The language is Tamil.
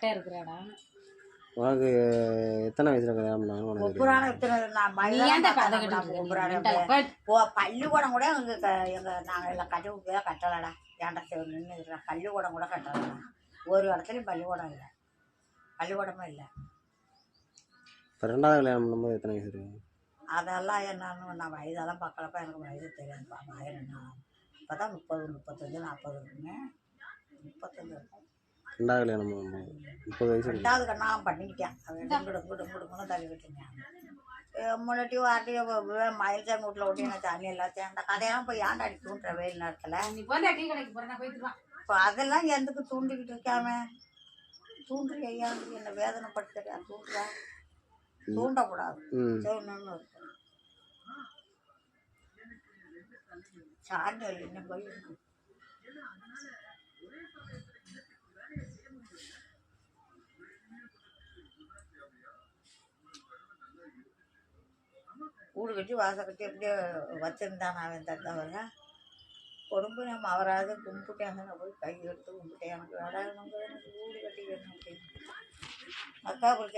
கரெக்டாக இருக்கிறாடா. உனக்கு எத்தனை வயசுல கல்யாணம் பண்ணாங்க உனக்கு? புராணம் எத்தனை நான் பள்ளிக்கூடம் கூட நாங்கள் எல்லாம் கட்டி கட்டலடா. ஏன்டா நின்று பள்ளிக்கூடம் கூட கட்டலடா. ஒரு இடத்துலையும் பள்ளிக்கூடம் இல்லை, பள்ளிக்கூடமே இல்லை. இப்போ ரெண்டாவது கல்யாணம் பண்ணும்போது எத்தனை வயசு இருக்கு? அதெல்லாம் என்னன்னு நான் வயதெல்லாம் பார்க்கலப்பா, எனக்கு வயது தெரியாதுப்பா. வயதுன்னா இப்போ தான் 30, 35, 40 இருக்குங்க. 35 இருக்கும். ரெண்டாவது கல்யாணம் பண்ணும்போது 30 வயசு. ரெண்டாவது கண்ணாலும் பண்ணிக்கிட்டேன். குடும்பம் தள்ளிக்கிட்டீங்க. முன்னாடி வாட்டியும் மயில் சாமி வீட்டில் ஓட்டி எனக்கு தண்ணி எல்லாத்தையும் அந்த கதையெல்லாம் போய் ஏன்டா அடி தூண்டுற வெயில் நேரத்தில். இப்போ அதெல்லாம் எதுக்கு தூண்டிக்கிட்டு இருக்காம தூண்டுறியா? என்ன வேதனைப்படுத்துறியா? தூண்டுறா? தூண்டக்கூடாது. செய்யணும்னு இருக்கு. சாண்டல் என்ன போய் வீடு கட்டி வாசல் கட்டி எப்படியே வச்சுருந்தான். அவன் தந்தவங்க கொடும்பு நம்ம அவராது கும்பிட்டேங்க. நான் போய் கை எடுத்து கும்பிட்டேன். எனக்கு வேடாது, எனக்கு வீடு கட்டி வேணும் அப்படின்னு அக்கா பிடிச்ச